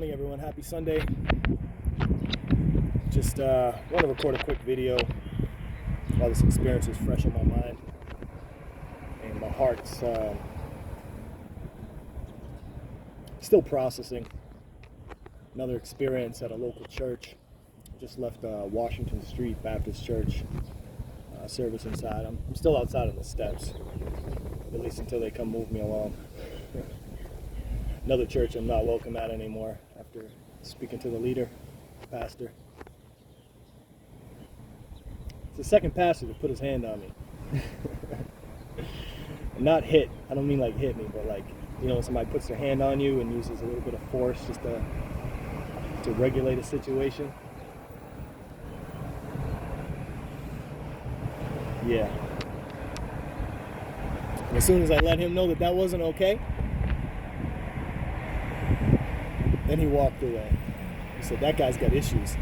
morning, everyone. Happy Sunday. Just want to record a quick video while this experience is fresh in my mind and my heart's still processing. Another experience at a local church. Just left Washington Street Baptist Church service inside. I'm still outside on the steps, at least until they come move me along. Another church I'm not welcome at anymore after speaking to the leader, pastor. It's the second pastor to put his hand on me. Not hit. I don't mean like hit me, but like, you know, somebody puts their hand on you and uses a little bit of force just to regulate a situation. Yeah. And as soon as I let him know that wasn't okay, then he walked away. He said, "That guy's got issues."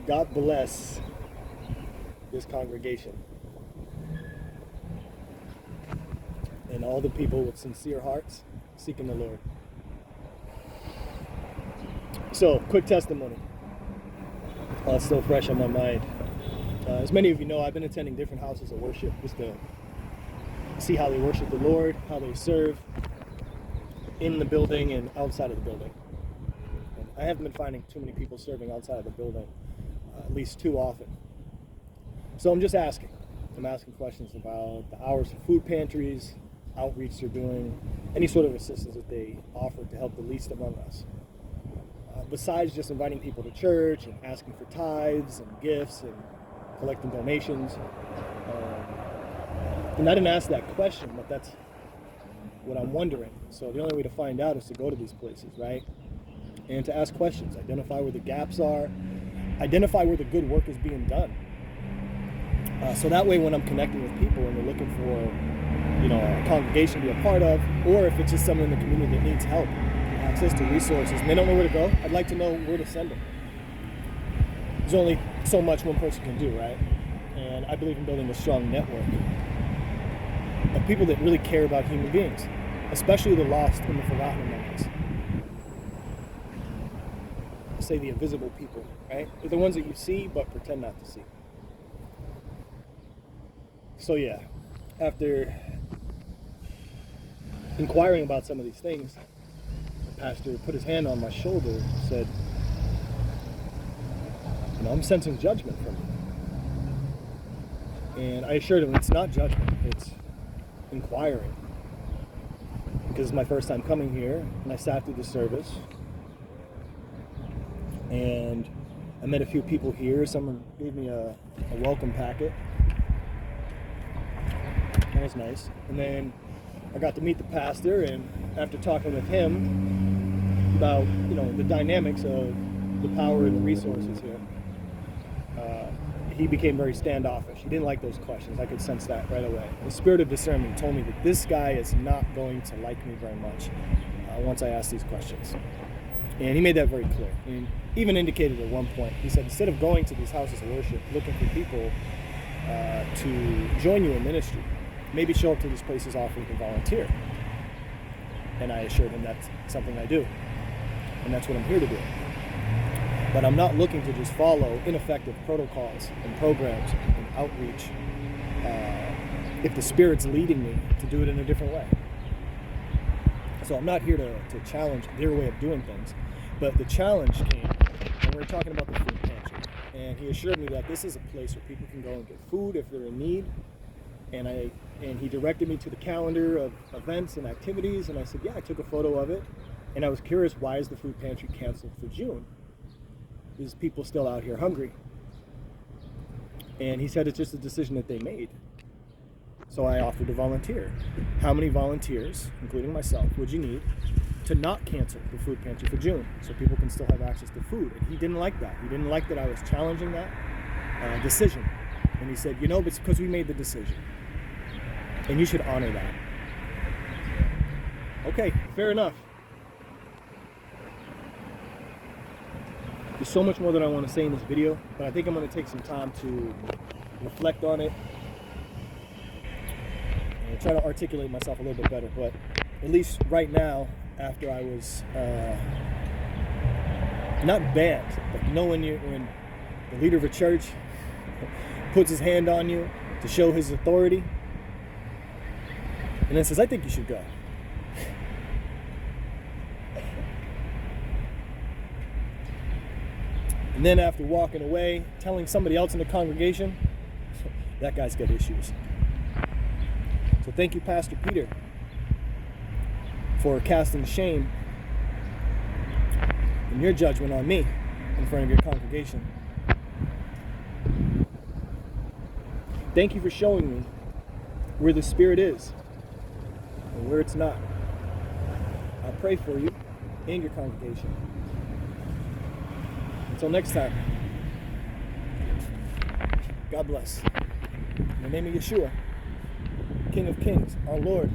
God bless this congregation and all the people with sincere hearts seeking the Lord. So, quick testimony. It's still fresh on my mind. As many of you know, I've been attending different houses of worship just to see how they worship the Lord, how they serve in the building and outside of the building. And I haven't been finding too many people serving outside of the building, at least too often. So I'm just asking. I'm asking questions about the hours of food pantries, outreach they're doing, any sort of assistance that they offer to help the least among us. Besides just inviting people to church and asking for tithes and gifts and collecting donations. And I didn't ask that question, but that's what I'm wondering. So the only way to find out is to go to these places, right? And to ask questions, identify where the gaps are, identify where the good work is being done. So that way when I'm connecting with people and they're looking for, you know, a congregation to be a part of, or if it's just someone in the community that needs help, access to resources, and they don't know where to go, I'd like to know where to send them. There's only so much one person can do, right? And I believe in building a strong network of people that really care about human beings, especially the lost and the forgotten among us. I say the invisible people, right? They're the ones that you see but pretend not to see. So yeah, after inquiring about some of these things, the pastor put his hand on my shoulder and said, "You know, I'm sensing judgment from you." And I assured him it's not judgment, it's inquiring. Because it's my first time coming here, and I sat through the service. And I met a few people here. Someone gave me a welcome packet. That was nice. And then I got to meet the pastor, and after talking with him about, you know, the dynamics of the power and the resources here, he became very standoffish. He didn't like those questions. I could sense that right away. The spirit of discernment told me that this guy is not going to like me very much once I ask these questions. And he made that very clear. And even indicated at one point, he said, instead of going to these houses of worship looking for people to join you in ministry, maybe show up to these places offering to volunteer. And I assured him that's something I do. And that's what I'm here to do. But I'm not looking to just follow ineffective protocols and programs and outreach if the Spirit's leading me to do it in a different way. So I'm not here to challenge their way of doing things, but the challenge came when we were talking about the food pantry. And he assured me that this is a place where people can go and get food if they're in need. And he directed me to the calendar of events and activities, and I said, yeah, I took a photo of it. And I was curious, why is the food pantry canceled for June? Is people still out here hungry? And he said it's just a decision that they made. So I offered to volunteer. How many volunteers, including myself, would you need to not cancel the food pantry for June so people can still have access to food? And he didn't like that. He didn't like that I was challenging that decision. And he said, you know, it's because we made the decision. And you should honor that. Okay, fair enough. There's so much more that I want to say in this video, but I think I'm going to take some time to reflect on it and try to articulate myself a little bit better. But at least right now, after I was not banned, but when the leader of a church puts his hand on you to show his authority, and then says, I think you should go. And then after walking away, telling somebody else in the congregation, that guy's got issues. So thank you, Pastor Peter, for casting shame and your judgment on me in front of your congregation. Thank you for showing me where the Spirit is and where it's not. I pray for you and your congregation. Until next time, God bless. In the name of Yeshua, King of Kings, our Lord,